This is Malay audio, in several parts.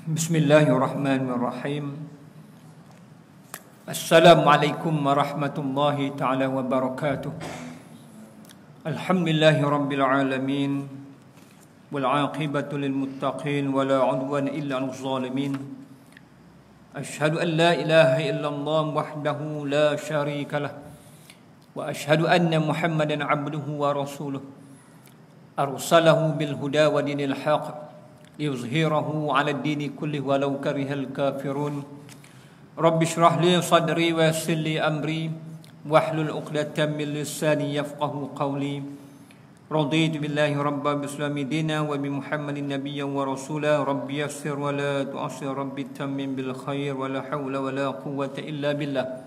Bismillahirrahmanirrahim. Assalamualaikum warahmatullahi ta'ala wabarakatuh. Alhamdulillahi rabbil alamin. Wal aqibatu lil muttaqin wa la 'udwana illa 'alal zalimin. Ashhadu an la ilaha illallah wahdahu la syarika lah. Wa ashhadu anna Muhammadan 'abduhu wa rasuluh. Arsalahu bil huda wa dinil haqq liyuzhirahu 'ala ad-dini kullih walau karihal kafirun. Rabbi shrah li sadri wa yassir li amri wahlul 'uqdatam min lisani yafqahu qawli. Raditu billahi rabban bislami dina wa bi Muhammadin nabiyyan wa rasula. Rabbi yassir wa la tu'assir, rabbi tammim bil khair wa la hawla wa la quwwata illa billah.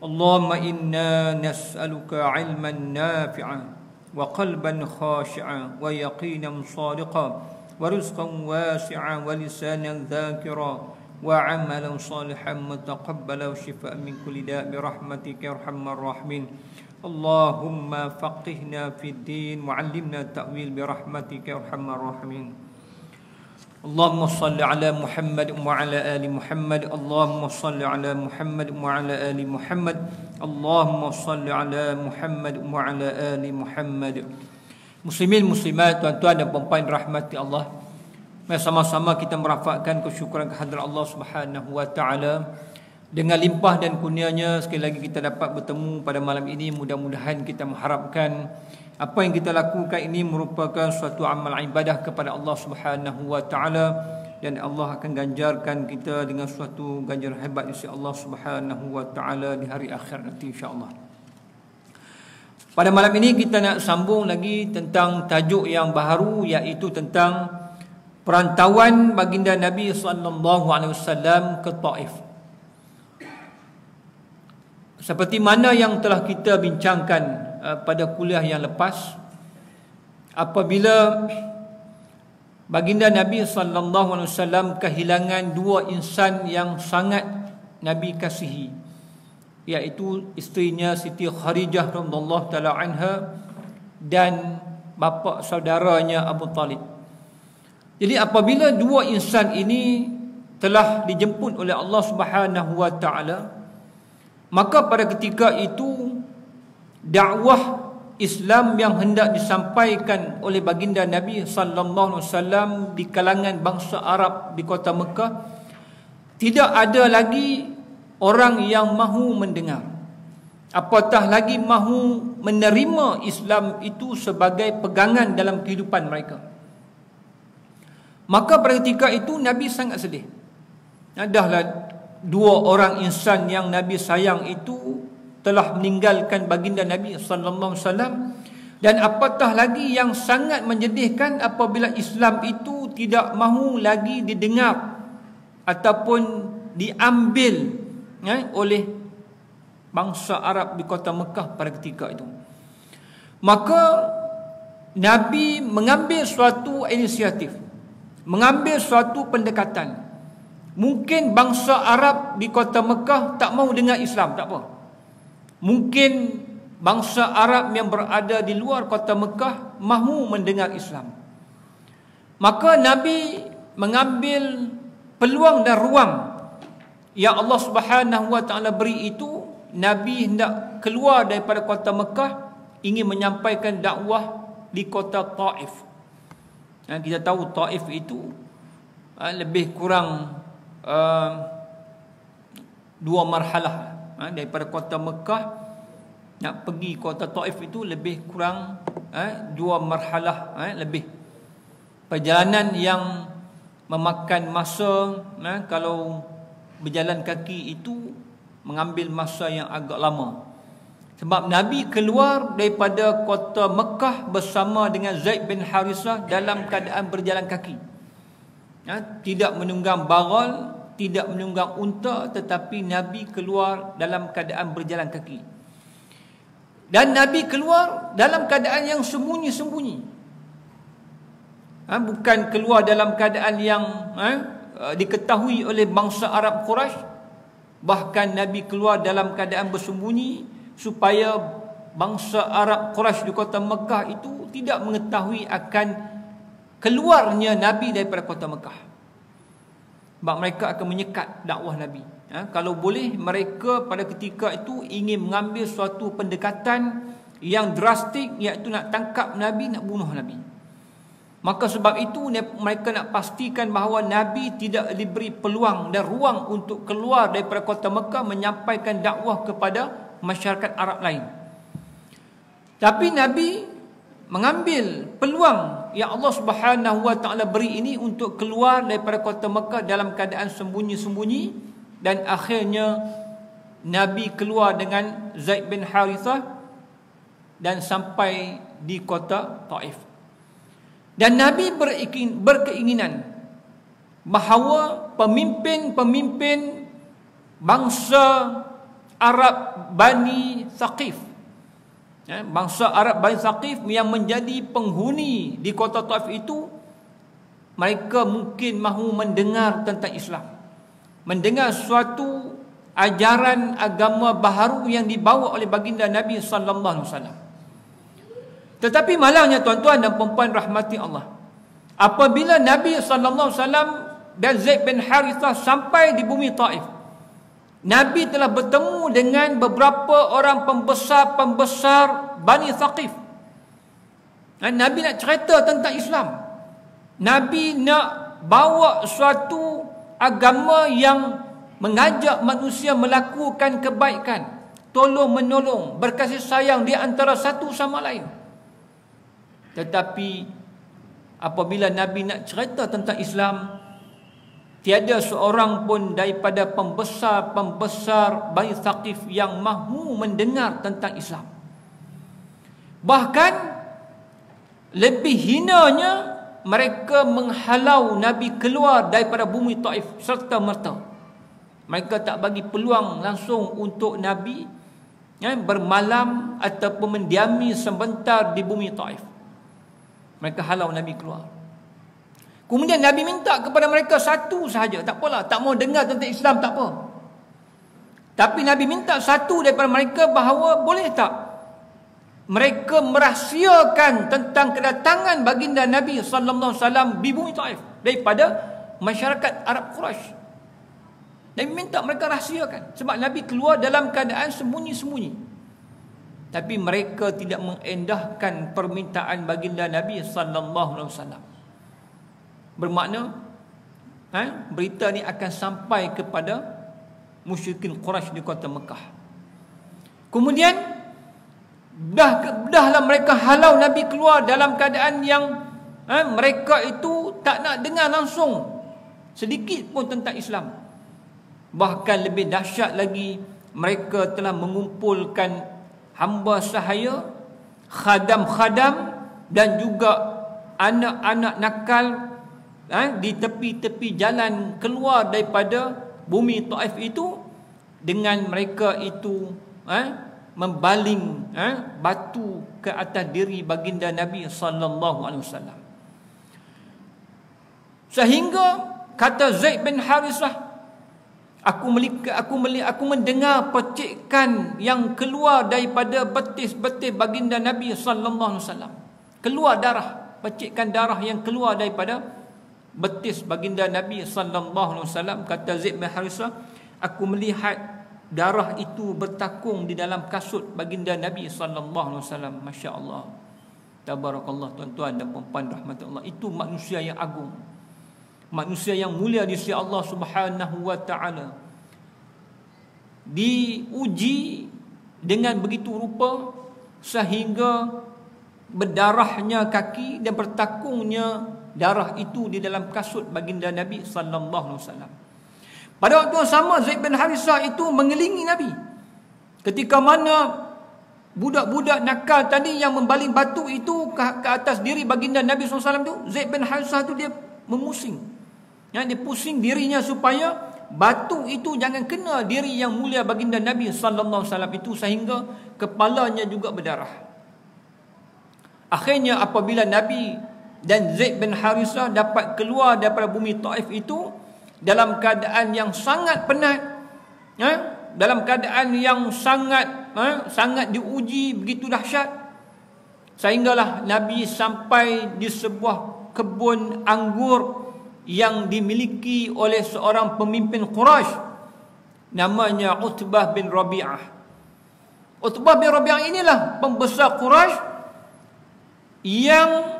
Allahumma inna nas'aluka 'ilman nafi'an wa qalban khashi'an wa yaqinan sadiqan wa rizqan wasi'an wa lisanan dhakira wa 'amalan salihan mutaqabbala wa shifaa'an min kulli da' bi rahmatika ya arhamar rahimin. Allahumma faqihna fid din wa 'allimna ta'wil bi rahmatika ya arhamar rahimin. Allahumma salli ala Muhammad wa ala ali Muhammad. Allahumma salli ala Muhammad wa ala ali Muhammad. Allahumma salli ala Muhammad wa ala ali Muhammad. Muslimin muslimat, tuan-tuan dan puan-puan rahmati Allah. Mari sama-sama kita merafakkan kesyukuran kehadrat Allah Subhanahu wa taala. Dengan limpah dan kurnianya sekali lagi kita dapat bertemu pada malam ini. Mudah-mudahan kita mengharapkan apa yang kita lakukan ini merupakan suatu amal ibadah kepada Allah Subhanahu wa taala, dan Allah akan ganjarkan kita dengan suatu ganjaran hebat insya Allah Subhanahu wa taala di hari akhir nanti insya-Allah. Pada malam ini kita nak sambung lagi tentang tajuk yang baru, iaitu tentang perantauan baginda Nabi sallallahu alaihi wasallam ke Taif. Seperti mana yang telah kita bincangkan pada kuliah yang lepas, apabila baginda Nabi sallallahu alaihi wasallam kehilangan dua insan yang sangat Nabi kasihi, iaitu isterinya Siti Khadijah radhiyallahu taala anha dan bapa saudaranya Abu Talib. Jadi apabila dua insan ini telah dijemput oleh Allah Subhanahu wa taala, maka pada ketika itu dakwah Islam yang hendak disampaikan oleh baginda Nabi sallallahu alaihi wasallam di kalangan bangsa Arab di kota Mekah, tidak ada lagi orang yang mahu mendengar, apatah lagi mahu menerima Islam itu sebagai pegangan dalam kehidupan mereka. Maka pada ketika itu Nabi sangat sedih. Adahlah dua orang insan yang Nabi sayang itu telah meninggalkan baginda Nabi sallallahu alaihi wasallam, dan apatah lagi yang sangat menyedihkan apabila Islam itu tidak mahu lagi didengar ataupun diambil oleh bangsa Arab di kota Mekah pada ketika itu. Maka Nabi mengambil suatu inisiatif, mengambil suatu pendekatan. Mungkin bangsa Arab di kota Mekah tak mahu dengar Islam, tak apa. Mungkin bangsa Arab yang berada di luar kota Mekah mahu mendengar Islam. Maka Nabi mengambil peluang dan ruang yang Allah Subhanahu wa taala beri itu. Nabi hendak keluar daripada kota Mekah, ingin menyampaikan dakwah di kota Taif. Kita tahu Taif itu lebih kurang 2 marhalah. Daripada kota Mekah nak pergi kota Taif itu lebih kurang 2 marhalah lebih. Perjalanan yang memakan masa, kalau berjalan kaki itu mengambil masa yang agak lama. Sebab Nabi keluar daripada kota Mekah bersama dengan Zaid bin Harisah dalam keadaan berjalan kaki. Tidak menunggang bagal, tidak menunggang unta, tetapi Nabi keluar dalam keadaan berjalan kaki. Dan Nabi keluar dalam keadaan yang sembunyi-sembunyi. Bukan keluar dalam keadaan yang diketahui oleh bangsa Arab Quraisy. Bahkan Nabi keluar dalam keadaan bersembunyi supaya bangsa Arab Quraisy di kota Mekah itu tidak mengetahui akan keluarnya Nabi daripada kota Mekah. Sebab mereka akan menyekat dakwah Nabi. Kalau boleh, mereka pada ketika itu ingin mengambil suatu pendekatan yang drastik, iaitu nak tangkap Nabi, nak bunuh Nabi. Maka sebab itu mereka nak pastikan bahawa Nabi tidak diberi peluang dan ruang untuk keluar daripada kota Mekah menyampaikan dakwah kepada masyarakat Arab lain. Tapi Nabi mengambil peluang yang Allah Subhanahu wa taala beri ini untuk keluar daripada kota Mekah dalam keadaan sembunyi-sembunyi, dan akhirnya Nabi keluar dengan Zaid bin Harithah dan sampai di kota Taif. Dan Nabi berkeinginan bahawa pemimpin-pemimpin bangsa Arab Bani Thaqif, bangsa Arab Bani Thaqif yang menjadi penghuni di kota Taif itu, mereka mungkin mahu mendengar tentang Islam, mendengar suatu ajaran agama baharu yang dibawa oleh baginda Nabi sallallahu alaihi wasallam. Tetapi malangnya tuan-tuan dan puan-puan rahmati Allah, apabila Nabi sallallahu alaihi wasallam dan Zaid bin Harithah sampai di bumi Taif, Nabi telah bertemu dengan beberapa orang pembesar Bani Thaqif. Nabi nak cerita tentang Islam. Nabi nak bawa suatu agama yang mengajak manusia melakukan kebaikan, tolong menolong, berkasih sayang di antara satu sama lain. Tetapi apabila Nabi nak cerita tentang Islam, tiada seorang pun daripada pembesar-pembesar Bani Thaqif yang mahu mendengar tentang Islam. Bahkan lebih hinanya, mereka menghalau Nabi keluar daripada bumi Taif serta merta. Mereka tak bagi peluang langsung untuk Nabi bermalam ataupun mendiami sebentar di bumi Taif. Mereka halau Nabi keluar. Kemudian Nabi minta kepada mereka satu sahaja, tak apalah, tak mau dengar tentang Islam, tak apa. Tapi Nabi minta satu daripada mereka, bahawa boleh tak mereka merahsiakan tentang kedatangan baginda Nabi sallallahu alaihi wasallam di bumi Taif daripada masyarakat Arab Quraisy. Nabi minta mereka rahsiakan, sebab Nabi keluar dalam keadaan sembunyi-sembunyi. Tapi mereka tidak mengendahkan permintaan baginda Nabi sallallahu alaihi wasallam. Bermakna berita ni akan sampai kepada musyrikin Quraisy di kota Mekah. Kemudian dahlah mereka halau Nabi keluar dalam keadaan yang mereka itu tak nak dengar langsung sedikit pun tentang Islam. Bahkan lebih dahsyat lagi, mereka telah mengumpulkan hamba sahaya, khadam-khadam dan juga anak-anak nakal di tepi-tepi jalan keluar daripada bumi Taif itu, dengan mereka itu membaling batu ke atas diri baginda Nabi sallallahu alaihi wasallam. Sehingga kata Zaid bin Harithah, Aku mendengar percikan yang keluar daripada betis-betis baginda Nabi sallallahu alaihi wasallam. Keluar darah, percikan darah yang keluar daripada betis baginda Nabi sallallahu alaihi wasallam. Kata Zaid bin Harithah, aku melihat darah itu bertakung di dalam kasut baginda Nabi sallallahu alaihi wasallam. Masya-Allah. Tabarakallah, tuan-tuan dan puan-puan rahmatullah. Itu manusia yang agung, manusia yang mulia di sisi Allah Subhanahu wa taala, diuji dengan begitu rupa sehingga berdarahnya kaki dan bertakungnya darah itu di dalam kasut baginda Nabi sallallahu alaihi wasallam. Pada waktu yang sama, Zaid bin Harithah itu mengelilingi Nabi. Ketika mana budak-budak nakal tadi yang membaling batu itu ke atas diri baginda Nabi SAW tu, Zaid bin Harithah tu dia memusing. Dia pusing dirinya supaya batu itu jangan kena diri yang mulia baginda Nabi SAW itu, sehingga kepalanya juga berdarah. Akhirnya apabila Nabi dan Zaid bin Harithah dapat keluar daripada bumi Taif itu dalam keadaan yang sangat penat, dalam keadaan yang sangat diuji begitu dahsyat, sehinggalah Nabi sampai di sebuah kebun anggur yang dimiliki oleh seorang pemimpin Quraisy namanya Utbah bin Rabi'ah. Utbah bin Rabi'ah inilah pembesar Quraisy yang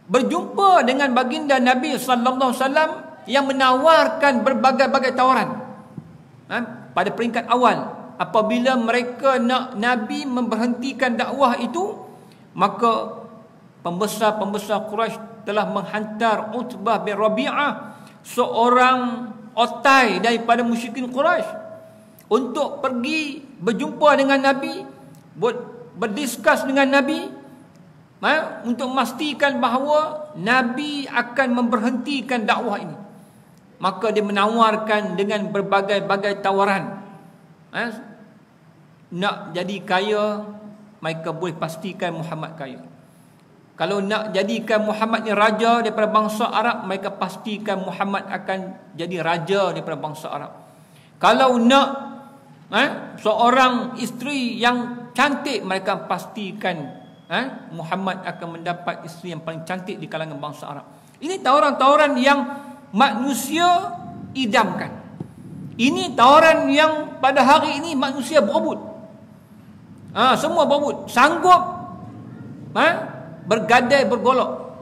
berjumpa dengan baginda Nabi sallallahu alaihi wasallam yang menawarkan berbagai-bagai tawaran. Pada peringkat awal, apabila mereka nak Nabi memberhentikan dakwah itu, maka pembesar-pembesar Quraisy telah menghantar Utbah bin Rabi'ah, seorang otai daripada musyrikin Quraisy, untuk pergi berjumpa dengan Nabi, berdiskus dengan Nabi, untuk memastikan bahawa Nabi akan memberhentikan dakwah ini. Maka dia menawarkan dengan berbagai-bagai tawaran. Nak jadi kaya, mereka boleh pastikan Muhammad kaya. Kalau nak jadikan Muhammad ni raja daripada bangsa Arab, mereka pastikan Muhammad akan jadi raja daripada bangsa Arab. Kalau nak seorang isteri yang cantik, mereka pastikan Muhammad akan mendapat isteri yang paling cantik di kalangan bangsa Arab. Ini tawaran-tawaran yang manusia idamkan. Ini tawaran yang pada hari ini manusia berebut. Semua berebut. Sanggup bergadai bergolok.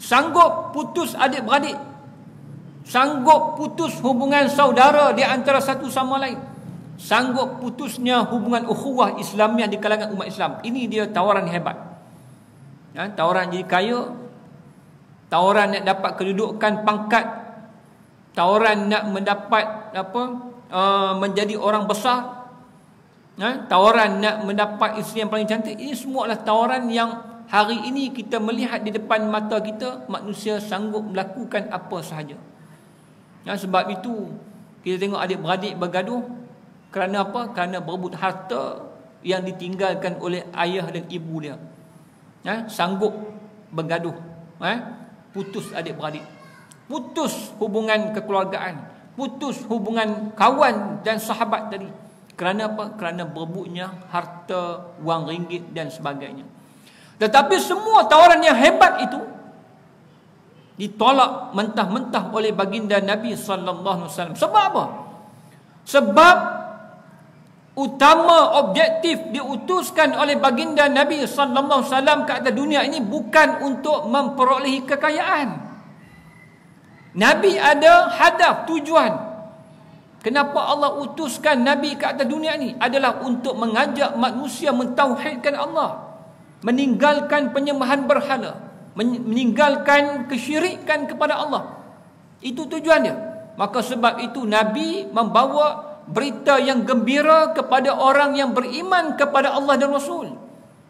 Sanggup putus adik-beradik. Sanggup putus hubungan saudara di antara satu sama lain. Sanggup putusnya hubungan ukhuwah Islamiah di kalangan umat Islam. Ini dia tawaran hebat. Tawaran jadi kaya, tawaran nak dapat kedudukan pangkat, tawaran nak mendapat menjadi orang besar, tawaran nak mendapat isteri yang paling cantik. Ini semua adalah tawaran yang hari ini kita melihat di depan mata kita, manusia sanggup melakukan apa sahaja. Sebab itu kita tengok adik-beradik bergaduh. Kerana apa? Kerana berebut harta yang ditinggalkan oleh ayah dan ibu dia. Sanggup bergaduh, putus adik-beradik, putus hubungan kekeluargaan, putus hubungan kawan dan sahabat tadi. Kerana apa? Kerana berebutnya harta, wang ringgit dan sebagainya. Tetapi semua tawaran yang hebat itu ditolak mentah-mentah oleh baginda Nabi sallallahu alaihi wasallam. Sebab apa? Sebab utama objektif diutuskan oleh baginda Nabi sallallahu alaihi wasallam ke atas dunia ini bukan untuk memperolehi kekayaan. Nabi ada hadaf, tujuan. Kenapa Allah utuskan Nabi ke atas dunia ini? Adalah untuk mengajak manusia mentauhidkan Allah, meninggalkan penyembahan berhala, meninggalkan kesyirikan kepada Allah. Itu tujuan dia. Maka sebab itu Nabi membawa berita yang gembira kepada orang yang beriman kepada Allah dan Rasul.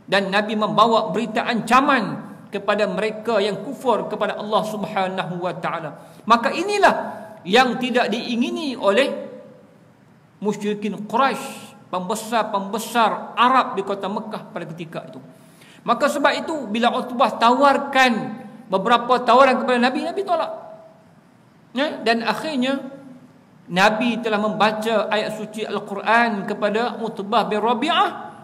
Dan Nabi membawa berita ancaman kepada mereka yang kufur kepada Allah Subhanahu wa taala. Maka inilah yang tidak diingini oleh musyrikin Quraisy, pembesar-pembesar Arab di kota Mekah pada ketika itu. Maka sebab itu bila Utbah tawarkan beberapa tawaran kepada Nabi, Nabi tolak. Dan akhirnya Nabi telah membaca ayat suci Al-Quran kepada Utbah bin Rabi'ah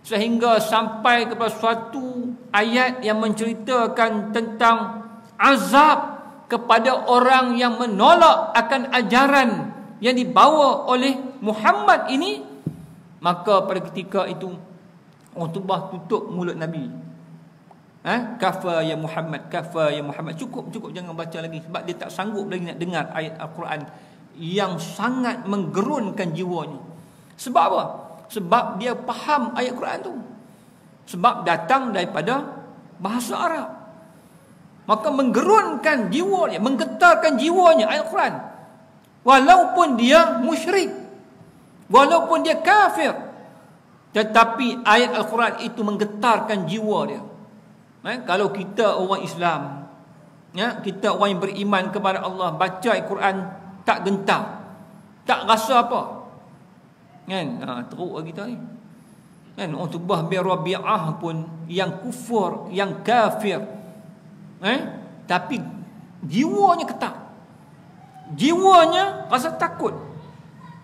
sehingga sampai kepada suatu ayat yang menceritakan tentang azab kepada orang yang menolak akan ajaran yang dibawa oleh Muhammad ini. Maka pada ketika itu Utbah tutup mulut Nabi. Kafa ya Muhammad, kafa ya Muhammad. Cukup jangan baca lagi, sebab dia tak sanggup lagi nak dengar ayat Al-Quran yang sangat menggerunkan jiwanya. Sebab apa? Sebab dia faham ayat Quran tu. Sebab datang daripada bahasa Arab. Maka menggerunkan jiwanya, menggetarkan jiwanya ayat Quran. Walaupun dia musyrik, walaupun dia kafir, tetapi ayat Al-Quran itu menggetarkan jiwa dia. Kalau kita orang Islam, kita orang yang beriman kepada Allah, baca ayat Quran tak gentar, tak rasa apa, kan? Teruk kita ni, kan? Utbah bin Rabi'ah pun yang kufur, yang kafir, tapi jiwanya ketak, jiwanya rasa takut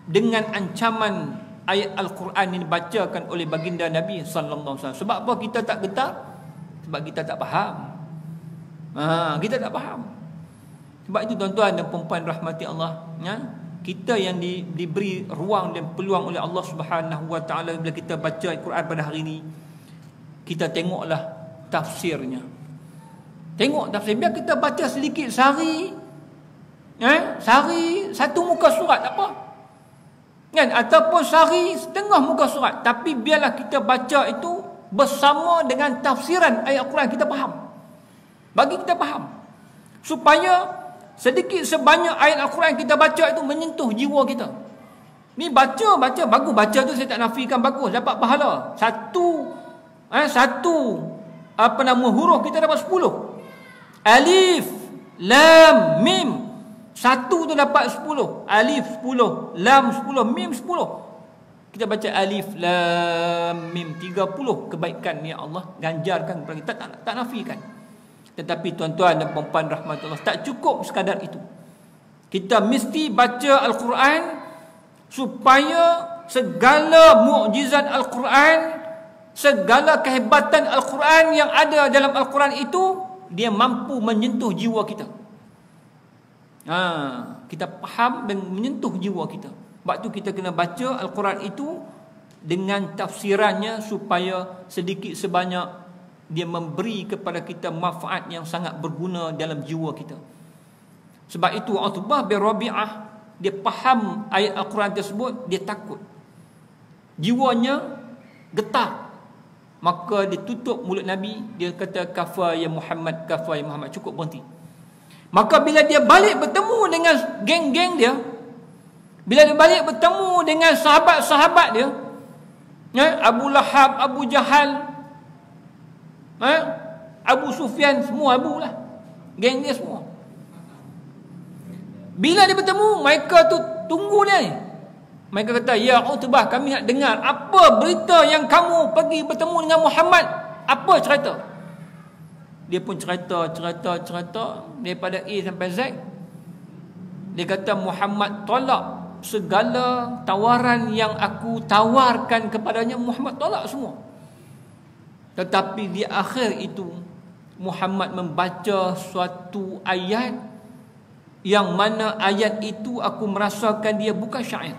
dengan ancaman ayat Al-Quran yang dibacakan oleh baginda Nabi sallallahu alaihi wasallam. Sebab apa kita tak gentar? Sebab kita tak faham. Kita tak faham. Sebab itu tuan-tuan dan puan-puan rahmati Allah, ya, kita yang diberi ruang dan peluang oleh Allah Subhanahu Wa Taala bila kita baca Al-Quran pada hari ini, kita tengoklah tafsirnya. Tengok tafsir, biar kita baca sedikit sehari, sehari satu muka surat tak apa, kan? Ataupun sehari setengah muka surat, tapi biarlah kita baca itu bersama dengan tafsiran ayat Al-Quran, kita faham. Bagi kita faham, supaya sedikit sebanyak ayat Al-Quran kita baca itu menyentuh jiwa kita. Ni baca bagus, baca tu saya tak nafikan bagus, dapat pahala. Satu huruf kita dapat 10. Alif, lam, mim. Satu tu dapat 10. Alif 10, lam 10, mim 10. Kita baca alif, lam, mim 30 kebaikan ni Allah ganjarkan kepada kita, tak nafikan. Tetapi tuan-tuan dan puan-puan rahmatullah, tak cukup sekadar itu. Kita mesti baca Al-Quran supaya segala mukjizat Al-Quran, segala kehebatan Al-Quran yang ada dalam Al-Quran itu, dia mampu menyentuh jiwa kita. Kita faham dan menyentuh jiwa kita. Sebab tu kita kena baca Al-Quran itu dengan tafsirannya, supaya sedikit sebanyak dia memberi kepada kita manfaat yang sangat berguna dalam jiwa kita. Sebab itu Utbah bin Rabi'ah, dia faham ayat Al-Quran tersebut, dia takut, jiwanya getar. Maka dia tutup mulut Nabi, dia kata kafa ya Muhammad, kafa ya Muhammad, cukup, berhenti. Maka bila dia balik bertemu dengan geng-geng dia, bila dia balik bertemu dengan sahabat-sahabat dia, Abu Lahab, Abu Jahal, Abu Sufyan, semua Abu lah, geng dia semua. Bila dia bertemu, mereka tu tunggu dia ni. Mereka kata, ya Utbah, kami nak dengar apa berita yang kamu pergi bertemu dengan Muhammad. Apa cerita? Dia pun cerita daripada A sampai Z. Dia kata Muhammad tolak segala tawaran yang aku tawarkan kepadanya. Muhammad tolak semua. Tetapi di akhir itu Muhammad membaca suatu ayat yang mana ayat itu aku merasakan dia bukan syair.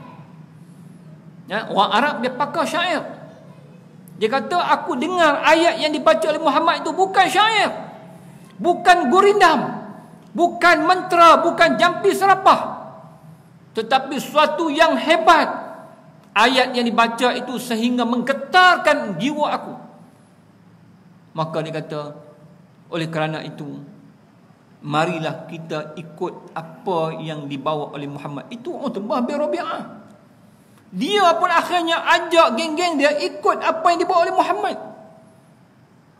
Orang Arab dia pakai syair. Dia kata aku dengar ayat yang dibaca oleh Muhammad itu bukan syair, bukan gurindam, bukan mantra, bukan jampi serapah, tetapi suatu yang hebat. Ayat yang dibaca itu sehingga menggetarkan jiwa aku. Maka dia kata, oleh kerana itu, marilah kita ikut apa yang dibawa oleh Muhammad. Itu Utbah bin Rabi'ah. Dia pun akhirnya ajak geng-geng dia ikut apa yang dibawa oleh Muhammad.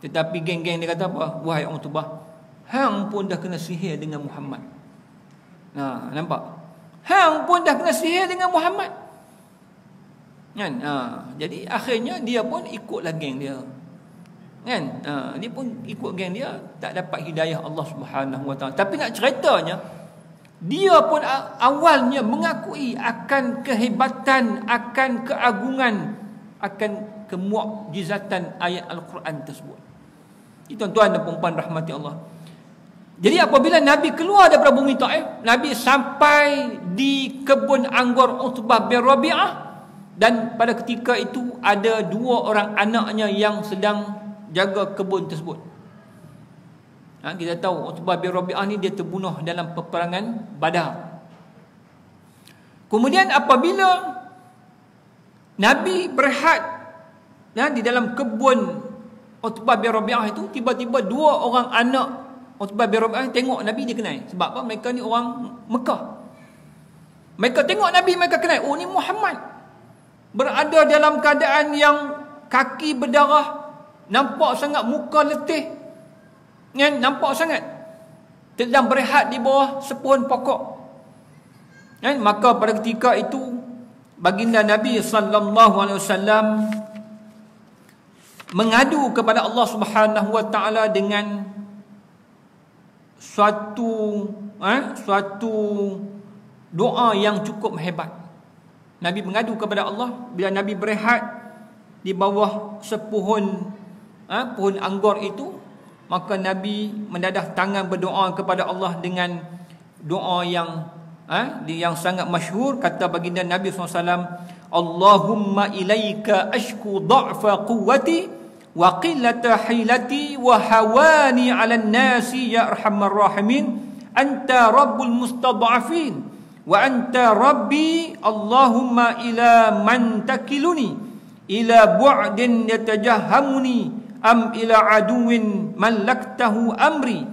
Tetapi geng-geng dia kata apa? Wahai Utbah, hang pun dah kena sihir dengan Muhammad. Nampak? Hang pun dah kena sihir dengan Muhammad. Kan? Jadi akhirnya dia pun ikutlah geng dia. Kan? Dia pun ikut geng dia, tak dapat hidayah Allah Subhanahu Wa Taala. Tapi nak ceritanya, dia pun awalnya mengakui akan kehebatan, akan keagungan, akan kemukjizatan ayat Al-Quran tersebut. Itu tuan-tuan dan puan-puan rahmati Allah. Jadi apabila Nabi keluar daripada bumi Taif, Nabi sampai di kebun anggur Utbah bin Rabi'ah, dan pada ketika itu ada 2 orang anaknya yang sedang jaga kebun tersebut. Kita tahu Utbah bin Rabi'ah ni dia terbunuh dalam peperangan Badar. Kemudian apabila Nabi berehat di dalam kebun Utbah bin Rabi'ah itu, tiba-tiba 2 orang anak Utbah bin Rabi'ah tengok Nabi, dia kenal. Sebab apa? Mereka ni orang Mekah. Mereka tengok Nabi, mereka kenal. Oh, ni Muhammad. Berada dalam keadaan yang kaki berdarah, nampak sangat muka letih, nampak sangat sedang berehat di bawah sepohon pokok. Maka pada ketika itu baginda Nabi sallallahu alaihi wasallam mengadu kepada Allah Subhanahu Wa Taala dengan suatu doa yang cukup hebat. Nabi mengadu kepada Allah bila Nabi berehat di bawah sepohon pohon anggur itu. Maka Nabi mendadah tangan berdoa kepada Allah dengan doa yang sangat masyhur, kata baginda Nabi SAW, Allahumma ilaika ashku dha'fa quwwati wa qillata hilati wa hawani 'alan nasi ya arhamar rahimin anta rabbul mustad'afin wa anta rabbi Allahumma ila man takiluni ila bu'din yatajahhamuni am ila aduwin malaktahu amri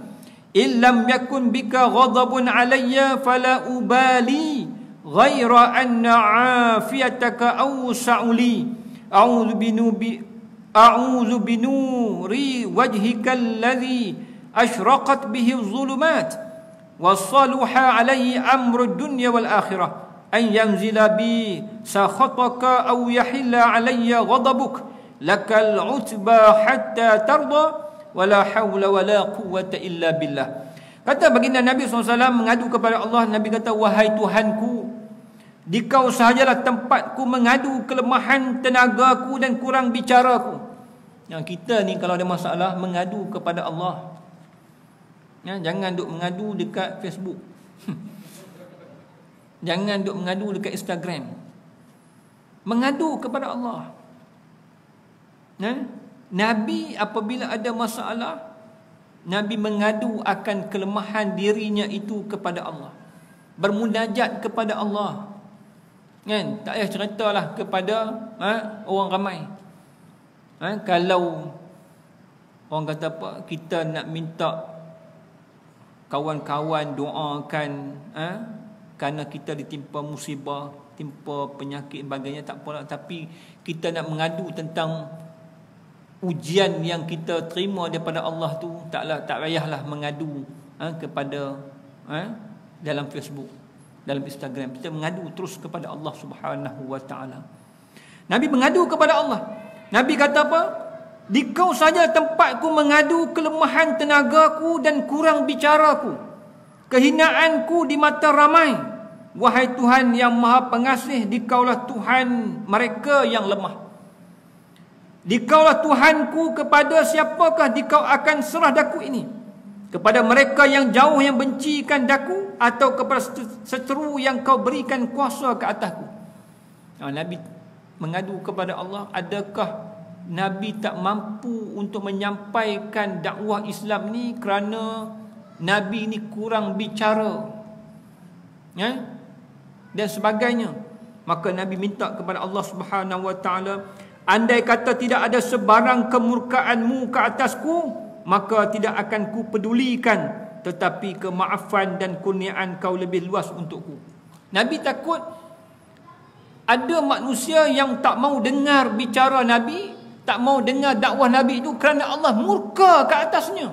illam yakun bika ghadabun alayya fala ubali ghaira anna afiyataka awsa'u li a'udzu binuri wajhika alladhi ashraqat bihi adh-dhulumat wa saluha alayhi amru ad-dunya wal akhirah an yanzila bi sakhataka aw yahilla alayya ghadabuk lakal utba hatta tarda wala haula wala quwwata illa billah. Kata baginda Nabi SAW mengadu kepada Allah. Nabi kata, wahai Tuhanku, di kau sahajalah tempatku mengadu kelemahan tenagaku dan kurang bicaraku. Yang kita ni kalau ada masalah mengadu kepada Allah. Jangan duk mengadu dekat Facebook. Jangan duk mengadu dekat Instagram. Mengadu kepada Allah. Nabi apabila ada masalah, Nabi mengadu akan kelemahan dirinya itu kepada Allah, bermunajat kepada Allah. Tak payah ceritalah kepada orang ramai. Kalau orang kata apa, kita nak minta kawan-kawan doakan kerana kita ditimpa musibah, timpa penyakit sebagainya, tak apalah. Tapi kita nak mengadu tentang ujian yang kita terima daripada Allah tu, tak payahlah mengadu kepada dalam Facebook, dalam Instagram. Kita mengadu terus kepada Allah Subhanahu wa taala. Nabi mengadu kepada Allah. Nabi kata apa? Di kau saja tempatku mengadu kelemahan tenagaku dan kurang bicaraku, kehinaanku di mata ramai. Wahai Tuhan yang Maha Pengasih, dikaulah Tuhan mereka yang lemah. Dikaulah Tuhanku, kepada siapakah dikau akan serah daku ini? Kepada mereka yang jauh yang bencikan daku, atau kepada seteru yang kau berikan kuasa ke atasku? Nabi mengadu kepada Allah. Adakah Nabi tak mampu untuk menyampaikan dakwah Islam ni kerana Nabi ni kurang bicara dan sebagainya? Maka Nabi minta kepada Allah Subhanahu wa taala, andai kata tidak ada sebarang kemurkaanmu ke atasku, maka tidak akan ku pedulikan, tetapi kemaafan dan kurniaan kau lebih luas untukku. Nabi takut ada manusia yang tak mau dengar bicara Nabi, tak mau dengar dakwah Nabi itu kerana Allah murka ke atasnya.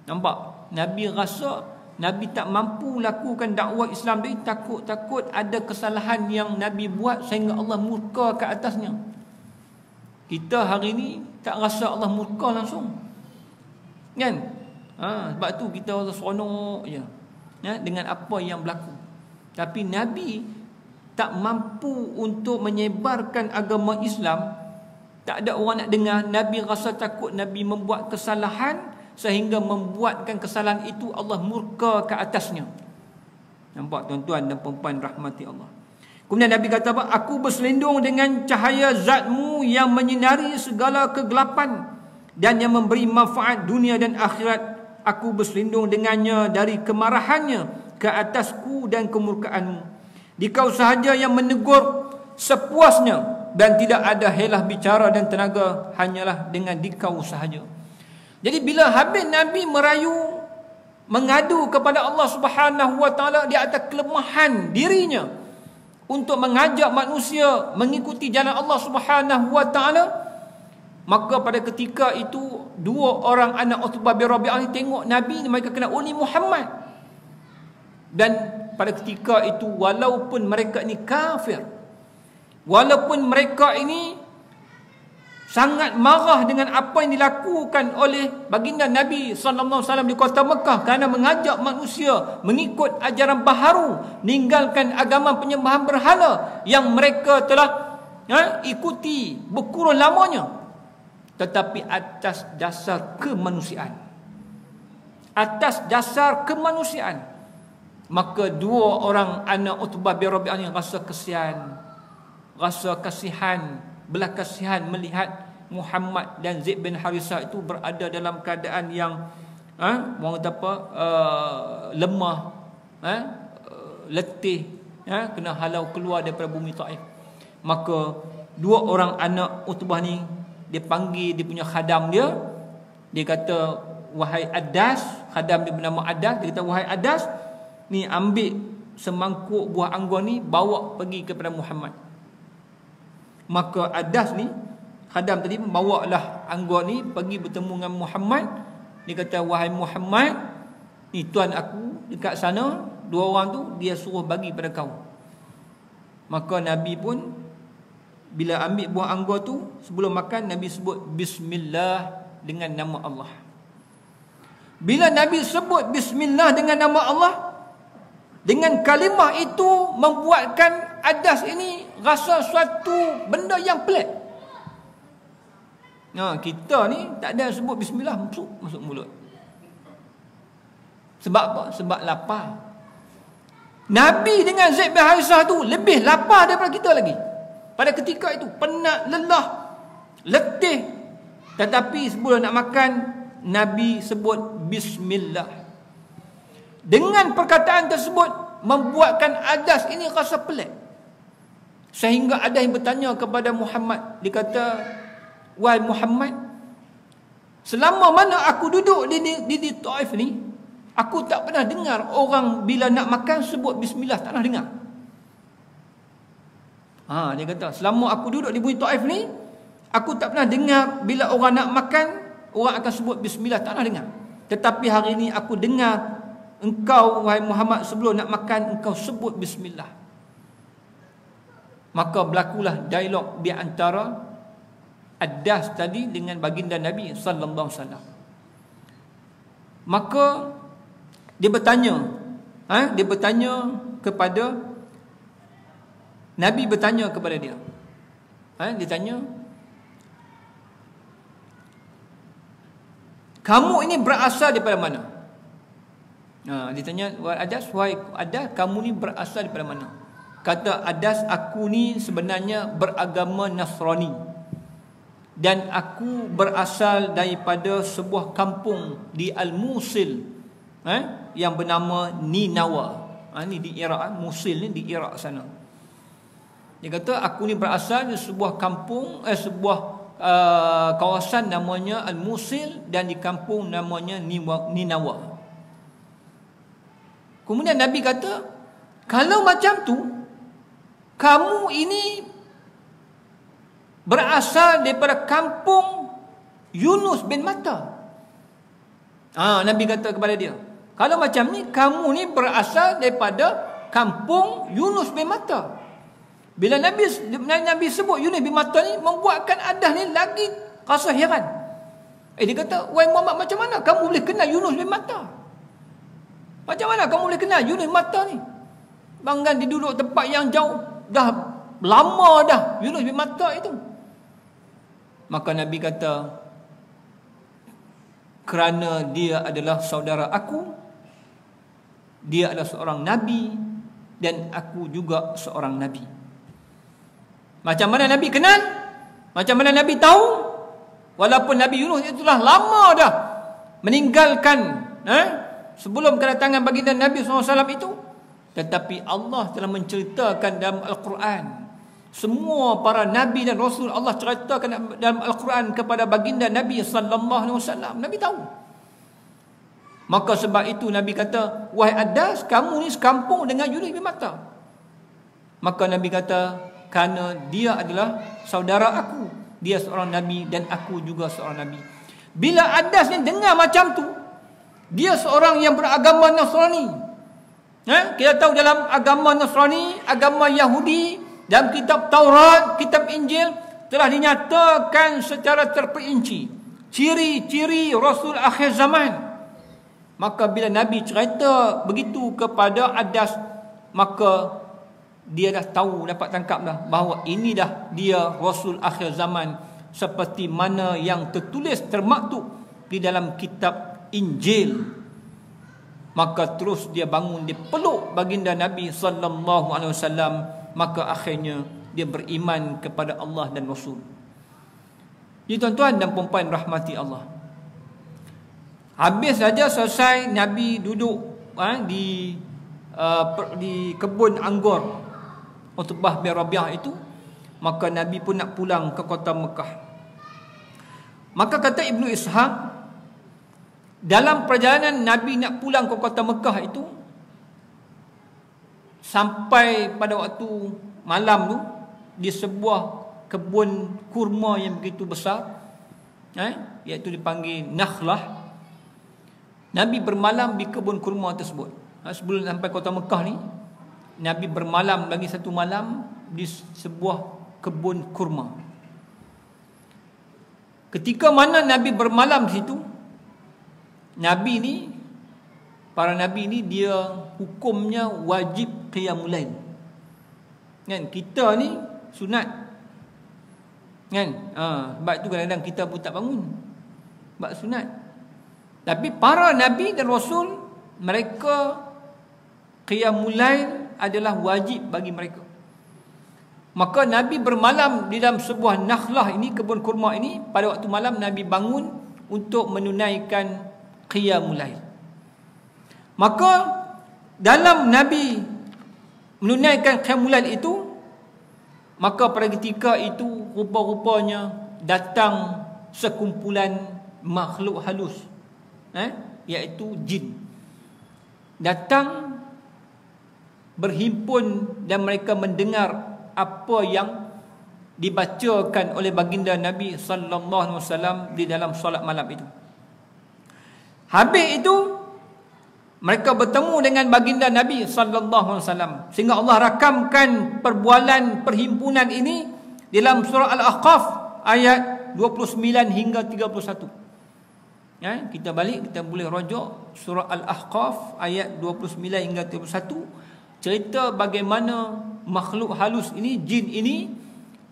Nampak? Nabi rasa Nabi tak mampu lakukan dakwah Islam dia, takut ada kesalahan yang Nabi buat sehingga Allah murka ke atasnya. Kita hari ni tak rasa Allah murka langsung, kan? Sebab tu kita rasa seronok je dengan apa yang berlaku. Tapi Nabi tak mampu untuk menyebarkan agama Islam. Tak ada orang nak dengar. Nabi rasa takut Nabi membuat kesalahan sehingga membuatkan kesalahan itu Allah murka ke atasnya. Nampak tuan-tuan dan puan-puan rahmati Allah. Kemudian Nabi kata apa? Aku berselindung dengan cahaya zatmu yang menyinari segala kegelapan dan yang memberi manfaat dunia dan akhirat. Aku berselindung dengannya dari kemarahannya ke atasku dan kemurkaanmu. Dikau sahaja yang menegur sepuasnya dan tidak ada helah bicara dan tenaga, hanyalah dengan dikau sahaja. Jadi bila habis Nabi merayu, mengadu kepada Allah Subhanahu wa taala di atas kelemahan dirinya untuk mengajak manusia mengikuti jalan Allah Subhanahu wa taala, maka pada ketika itu dua orang anak Utbah bin Rabi'ah tengok Nabi, mereka kenal, oh ni Muhammad. Dan pada ketika itu walaupun mereka ini kafir, walaupun mereka ini sangat marah dengan apa yang dilakukan oleh baginda Nabi sallallahu alaihi wasallam di kota Mekah kerana mengajak manusia mengikut ajaran baharu, meninggalkan agama penyembahan berhala yang mereka telah ikuti berkurun lamanya, tetapi atas dasar kemanusiaan. Atas dasar kemanusiaan Maka dua orang anak Utbah bin Rabi'ah ni rasa kasihan, belah kasihan melihat Muhammad dan Zaid bin Harisah itu berada dalam keadaan yang orang kata apa, lemah, letih, kena halau keluar daripada bumi Taif. Maka dua orang anak Utbah ni, dia panggil dia punya khadam dia. Dia kata, wahai Adas, khadam dia bernama Adas. Dia kata, wahai Adas, ni ambil semangkuk buah anggur ni, bawa pergi kepada Muhammad. Maka Adas ni, khadam tadi, bawalah anggur ni pergi bertemu dengan Muhammad. Dia kata, wahai Muhammad, ni tuan aku dekat sana, dua orang tu dia suruh bagi pada kau. Maka Nabi pun bila ambil buah anggur tu, sebelum makan Nabi sebut bismillah dengan nama Allah. Bila Nabi sebut bismillah dengan nama Allah, dengan kalimah itu membuatkan Adas ini rasa suatu benda yang pelik. Kita ni tak ada sebut bismillah masuk mulut. Sebab apa? Sebab lapar. Nabi dengan Zaid bin Harisah tu lebih lapar daripada kita lagi. Pada ketika itu penat, lelah, letih. Tetapi sebelum nak makan, Nabi sebut bismillah. Dengan perkataan tersebut membuatkan Adas ini rasa pelik. Sehingga ada yang bertanya kepada Muhammad. Dia kata, wahai Muhammad, selama mana aku duduk di Taif ni, aku tak pernah dengar orang bila nak makan sebut bismillah, tak pernah dengar. Dia kata, selama aku duduk di bumi Taif ni, aku tak pernah dengar bila orang nak makan, orang akan sebut bismillah, tak pernah dengar. Tetapi hari ini aku dengar engkau, wahai Muhammad, sebelum nak makan engkau sebut bismillah. Maka berlakulah dialog di antara Adas tadi dengan baginda Nabi sallallahu alaihi wasallam. Maka dia bertanya kepada Nabi, bertanya kepada dia. Dia tanya, kamu ini berasal daripada mana? Dia tanya, wahai Adas, kamu ni berasal daripada mana? Kata Adas, aku ni sebenarnya beragama Nasrani, dan aku berasal daripada sebuah kampung di Al-Musil, yang bernama Ninawa. Ni di Iraq, Musil ni di Iraq sana. Dia kata, aku ni berasal dari sebuah kampung, sebuah kawasan namanya Al-Musil, dan di kampung namanya Ninawa. Kemudian Nabi kata, kalau macam tu, kamu ini berasal daripada kampung Yunus bin Matta. Nabi kata kepada dia, kalau macam ni, kamu ni berasal daripada kampung Yunus bin Matta. Bila Nabi sebut Yunus bin Matta ni, membuatkan Adas ni lagi rasa heran. Dia kata, wahai Muhammad, macam mana kamu boleh kenal Yunus bin Matta? Macam mana kamu boleh kenal Yunus bin Matta ni? Banggan dia duduk tempat yang jauh, dah lama dah Yunus bin Matta itu. Maka Nabi kata, kerana dia adalah saudara aku, dia adalah seorang Nabi, dan aku juga seorang Nabi. Macam mana Nabi kenal? Macam mana Nabi tahu? Walaupun Nabi Yunus itu telah lama dah meninggalkan sebelum kedatangan baginda Nabi SAW itu, tetapi Allah telah menceritakan dalam Al-Quran, semua para Nabi dan Rasul Allah ceritakan dalam Al-Quran kepada baginda Nabi SAW. Nabi tahu. Maka sebab itu Nabi kata, wahai Adas, kamu ni sekampung dengan Yunus bin Matta. Maka Nabi kata, kerana dia adalah saudara aku, dia seorang Nabi dan aku juga seorang Nabi. Bila Adas ni dengar macam tu, dia seorang yang beragama Nasrani. Kita tahu dalam agama Nasrani, agama Yahudi, dalam kitab Taurat, kitab Injil, telah dinyatakan secara terperinci ciri-ciri Rasul akhir zaman. Maka bila Nabi cerita begitu kepada Adas, maka dia dah tahu, dapat tangkap dah bahawa ini dah dia Rasul akhir zaman, seperti mana yang tertulis termaktub di dalam kitab Injil. Maka terus dia bangun, dia peluk baginda Nabi sallallahu alaihi wasallam. Maka akhirnya dia beriman kepada Allah dan Rasul. Jadi tuan-tuan dan puan-puan rahmati Allah, habis saja selesai Nabi duduk di kebun anggur Utbah bin Rabi'ah itu, maka Nabi pun nak pulang ke kota Mekah. Maka kata Ibnu Ishaq, dalam perjalanan Nabi nak pulang ke kota Mekah itu, sampai pada waktu malam tu, di sebuah kebun kurma yang begitu besar, iaitu dipanggil Nakhlah. Nabi bermalam di kebun kurma tersebut. Sebelum sampai kota Mekah ni, Nabi bermalam lagi satu malam di sebuah kebun kurma. Ketika mana Nabi bermalam di situ, Nabi ni, para Nabi ni, dia hukumnya wajib qiyamul lail. Kan, kita ni sunat. Kan? Sebab tu kadang-kadang kita pun tak bangun, sebab sunat. Tapi para Nabi dan Rasul, mereka qiyamul lail adalah wajib bagi mereka. Maka Nabi bermalam di dalam sebuah nakhlah ini, kebun kurma ini. Pada waktu malam Nabi bangun untuk menunaikan qiyamul lail. Maka dalam Nabi menunaikan qiyamul lail itu, maka pada ketika itu rupa-rupanya datang sekumpulan makhluk halus, iaitu jin, datang berhimpun dan mereka mendengar apa yang dibacakan oleh baginda Nabi sallallahu alaihi wasallam di dalam solat malam itu. Habis itu mereka bertemu dengan baginda Nabi sallallahu alaihi wasallam, sehingga Allah rakamkan perbualan perhimpunan ini dalam surah Al-Ahqaf ayat 29 hingga 31. Kita balik, kita boleh rujuk surah Al-Ahqaf ayat 29 hingga 31. Cerita bagaimana makhluk halus ini, jin ini,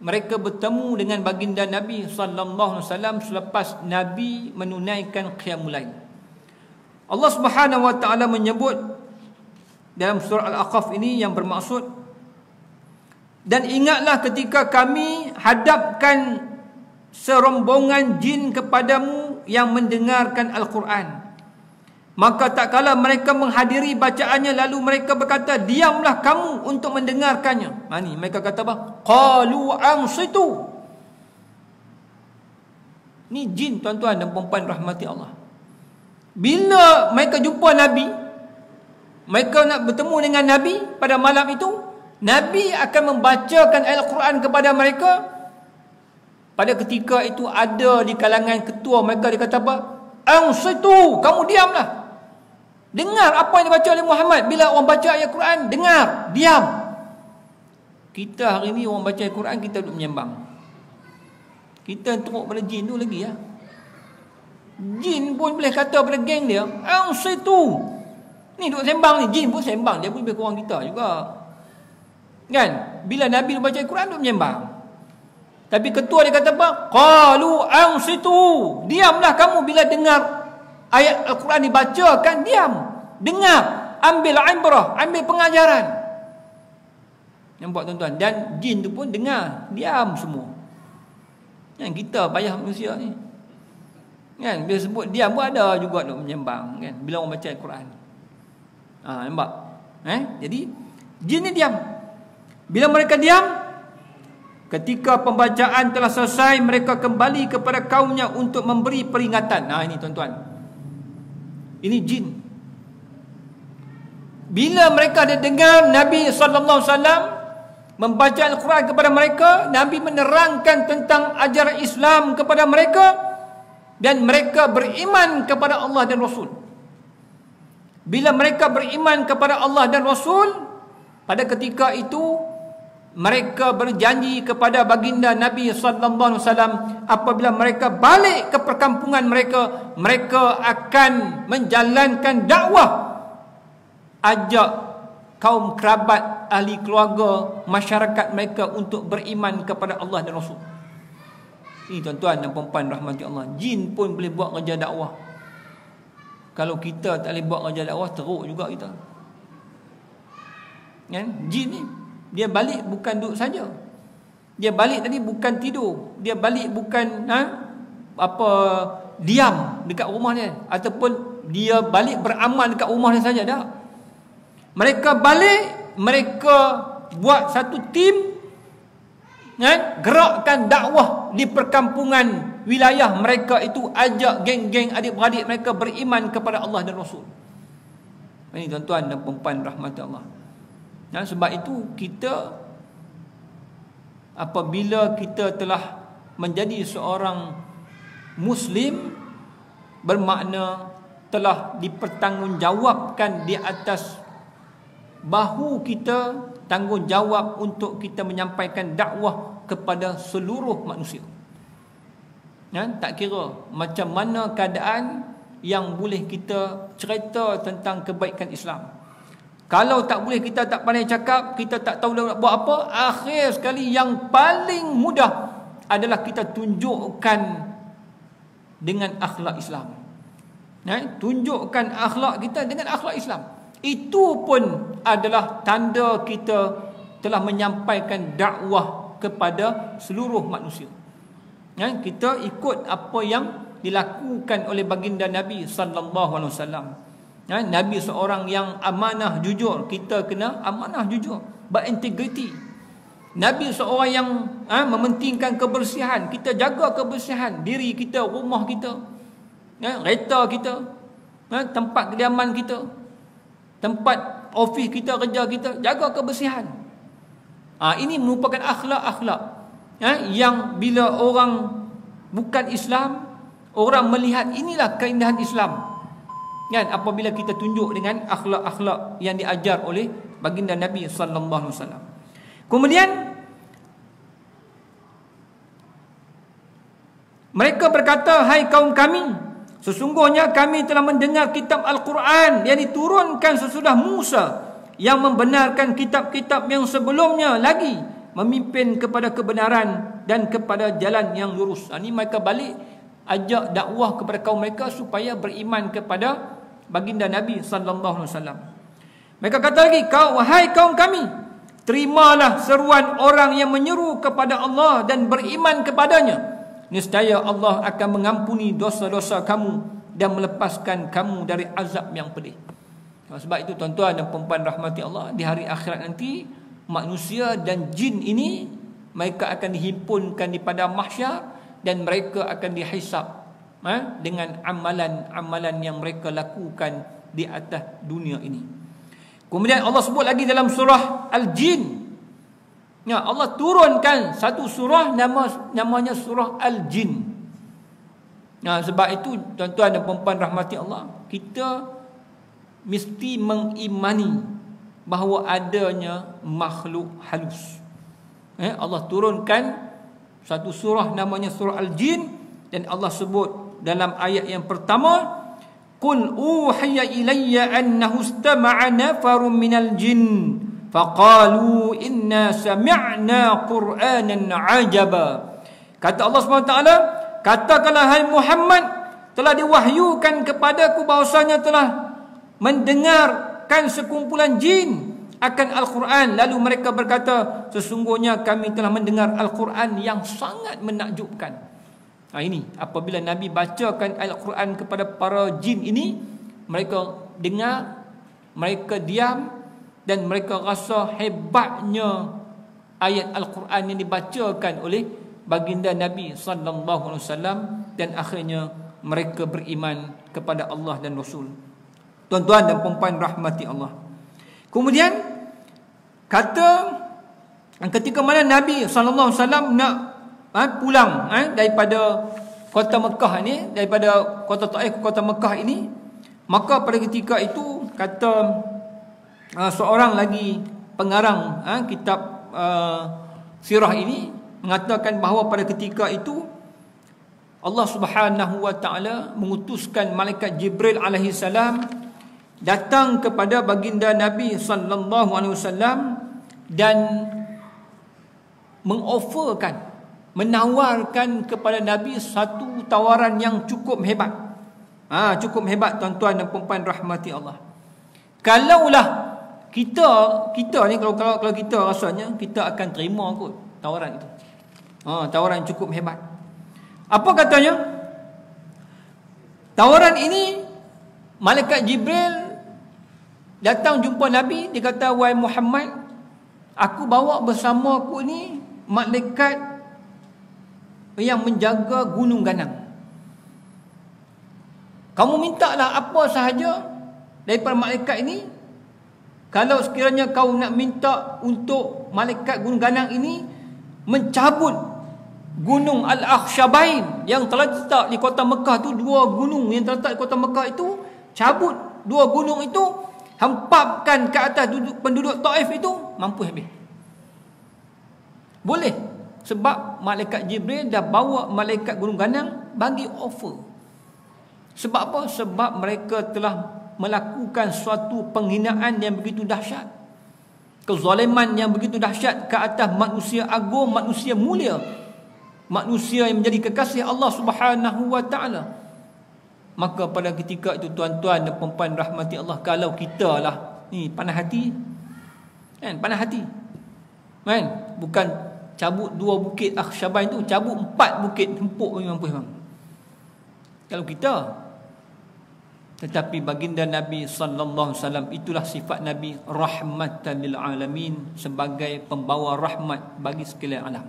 mereka bertemu dengan baginda Nabi sallallahu alaihi wasallam selepas Nabi menunaikan qiyamul lail. Allah Subhanahu wa taala menyebut dalam surah Al-Ahqaf ini yang bermaksud, dan ingatlah ketika kami hadapkan serombongan jin kepadamu yang mendengarkan Al-Quran, maka tak kala mereka menghadiri bacaannya, lalu mereka berkata, diamlah kamu untuk mendengarkannya. Ni mereka kata apa? Qalu ansitu. Ni jin, tuan-tuan dan puan-puan rahmati Allah. Bila mereka jumpa Nabi, mereka nak bertemu dengan Nabi pada malam itu, Nabi akan membacakan Al-Quran kepada mereka. Pada ketika itu ada di kalangan ketua mereka, dia kata apa? Ansitu, kamu diamlah. Dengar apa yang dibaca oleh Muhammad. Bila orang baca ayat Quran, dengar, diam. Kita hari ni orang baca ayat Quran, kita duduk menyembang. Kita teruk pada jin tu lagi. Jin pun boleh kata pada geng dia, ansitu. Ni duduk sembang ni, jin pun sembang, dia pun lebih kurang kita juga. Kan? Bila Nabi baca ayat Quran, duduk menyembang. Tapi ketua dia kata apa? Qalu ansitu. Diamlah kamu bila dengar ayat Al-Quran dibacakan, diam. Dengar, ambil ibrah, ambil pengajaran. Nampak tuan-tuan? Dan jin tu pun dengar, diam semua. Yang kita payah manusia ni. Kan? Bila sebut diam pun ada juga nak menyembang, kan? Bila orang baca Al-Quran. Nampak? Jadi jin ni diam. Bila mereka diam, ketika pembacaan telah selesai, mereka kembali kepada kaumnya untuk memberi peringatan. Ini tuan-tuan, ini jin. Bila mereka ada dengar Nabi sallallahu alaihi wasallam membaca Al-Quran kepada mereka, Nabi menerangkan tentang ajaran Islam kepada mereka, dan mereka beriman kepada Allah dan Rasul. Bila mereka beriman kepada Allah dan Rasul, pada ketika itu mereka berjanji kepada baginda Nabi sallallahu alaihi wasallam, apabila mereka balik ke perkampungan mereka, mereka akan menjalankan dakwah, ajak kaum kerabat, ahli keluarga, masyarakat mereka untuk beriman kepada Allah dan Rasul. Ini tuan-tuan dan puan-puan rahmati Allah, jin pun boleh buat kerja dakwah. Kalau kita tak boleh buat kerja dakwah, teruk juga kita. Kan? Jin ni dia balik bukan duduk saja. Dia balik tadi bukan tidur. Dia balik bukan diam dekat rumah dia, ataupun dia balik beramal dekat rumah dia saja, dah. Mereka balik, mereka buat satu tim, kan? Gerakkan dakwah di perkampungan wilayah mereka itu, ajak geng-geng adik-beradik mereka beriman kepada Allah dan Rasul. Ini tuan-tuan dan puan-puan rahmat Allah. Dan sebab itu kita, apabila kita telah menjadi seorang Muslim, bermakna telah dipertanggungjawabkan di atas bahu kita tanggungjawab untuk kita menyampaikan dakwah kepada seluruh manusia. Tak kira macam mana keadaan yang boleh kita cerita tentang kebaikan Islam. Kalau tak boleh, kita tak pandai cakap, kita tak tahu nak buat apa, akhir sekali yang paling mudah adalah kita tunjukkan dengan akhlak Islam. Tunjukkan akhlak kita dengan akhlak Islam. Itu pun adalah tanda kita telah menyampaikan dakwah kepada seluruh manusia. Kita ikut apa yang dilakukan oleh baginda Nabi sallallahu alaihi wasallam. Nabi seorang yang amanah jujur, kita kena amanah jujur, berintegriti. Nabi seorang yang mementingkan kebersihan, kita jaga kebersihan diri kita, rumah kita, kereta kita, tempat kediaman kita, tempat ofis kita, kerja kita, jaga kebersihan. Ini merupakan akhlak-akhlak yang bila orang bukan Islam, orang melihat inilah keindahan Islam. Apabila kita tunjuk dengan akhlak-akhlak yang diajar oleh baginda Nabi sallallahu alaihi wasallam. Kemudian mereka berkata, hai kaum kami, sesungguhnya kami telah mendengar kitab Al-Quran yang diturunkan sesudah Musa, yang membenarkan kitab-kitab yang sebelumnya lagi, memimpin kepada kebenaran dan kepada jalan yang lurus. Ini mereka balik ajak dakwah kepada kaum mereka supaya beriman kepada baginda Nabi sallallahu alaihi wasallam. Mereka kata lagi, wahai kaum kami, terimalah seruan orang yang menyeru kepada Allah dan beriman kepadanya. Niscaya Allah akan mengampuni dosa-dosa kamu dan melepaskan kamu dari azab yang pedih. Sebab itu tuan-tuan dan puan-puan rahmati Allah, di hari akhirat nanti manusia dan jin ini mereka akan dihimpunkan di padang mahsyar dan mereka akan dihisab dengan amalan-amalan yang mereka lakukan di atas dunia ini. Kemudian Allah sebut lagi dalam surah Al-Jin. Allah turunkan satu surah namanya surah Al-Jin. Sebab itu tuan-tuan dan puan-puan rahmati Allah, kita mesti mengimani bahawa adanya makhluk halus. Allah turunkan satu surah namanya surah Al-Jin, dan Allah sebut dalam ayat yang pertama, qul uhiya ilayya annahu istama'a nafarun minal jin faqalu inna sami'na qur'anan ajaba. Kata Allah SWT, katakanlah hai Muhammad, telah diwahyukan kepadaku bahawasanya telah mendengarkan sekumpulan jin akan Al-Quran. Lalu mereka berkata, sesungguhnya kami telah mendengar Al-Quran yang sangat menakjubkan. Ini apabila Nabi bacakan Al-Quran kepada para jin ini, mereka dengar, mereka diam, dan mereka rasa hebatnya ayat Al-Quran yang dibacakan oleh baginda Nabi sallallahu alaihi wasallam, dan akhirnya mereka beriman kepada Allah dan Rasul. Tuan-tuan dan puan-puan rahmati Allah. Kemudian kata ketika mana Nabi sallallahu alaihi wasallam nak pulang daripada kota Mekah ini, daripada kota Taif ke kota Mekah ini, maka pada ketika itu kata seorang lagi pengarang kitab sirah ini mengatakan bahawa pada ketika itu Allah Subhanahu wa taala mengutuskan malaikat Jibril alaihi salam datang kepada baginda Nabi sallallahu alaihi wasallam dan menawarkan kepada Nabi satu tawaran yang cukup hebat. Cukup hebat tuan-tuan dan puan-puan rahmati Allah. Kalaulah kita ni kalau kita rasanya kita akan terima kot tawaran itu. Tawaran cukup hebat. Apa katanya? Tawaran ini malaikat Jibril datang jumpa Nabi, dia kata, "Wahai Muhammad, aku bawa bersama aku ni malaikat yang menjaga gunung ganang. Kamu mintalah apa sahaja daripada malaikat ini. Kalau sekiranya kau nak minta untuk malaikat gunung ganang ini mencabut gunung Al-Akhshabain yang terletak di kota Mekah tu, dua gunung yang terletak di kota Mekah itu, cabut dua gunung itu, hempapkan ke atas penduduk Taif itu, mampu habis." Boleh. Sebab malaikat Jibril dah bawa malaikat gunung ganang bagi offer. Sebab apa? Sebab mereka telah melakukan suatu penghinaan yang begitu dahsyat, kezaliman yang begitu dahsyat ke atas manusia agung, manusia mulia, manusia yang menjadi kekasih Allah Subhanahu wa taala. Maka pada ketika itu tuan-tuan dan puan-puan rahmati Allah, kalau kita lah ni panas hati, kan, panas hati, kan, bukan cabut 2 bukit Akhshabain tu, cabut 4 bukit tempuk memang mampu. Kalau kita, tetapi baginda Nabi sallallahu alaihi wasallam, itulah sifat Nabi, rahmatan lil alamin, sebagai pembawa rahmat bagi sekalian alam.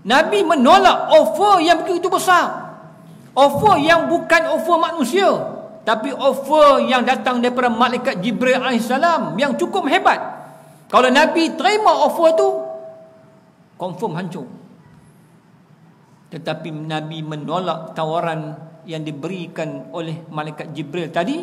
Nabi menolak offer yang begitu besar, offer yang bukan offer manusia, tapi offer yang datang daripada malaikat Jibril alaihissalam yang cukup hebat. Kalau Nabi terima offer tu, confirm hancur. Tetapi Nabi menolak tawaran yang diberikan oleh malaikat Jibril tadi.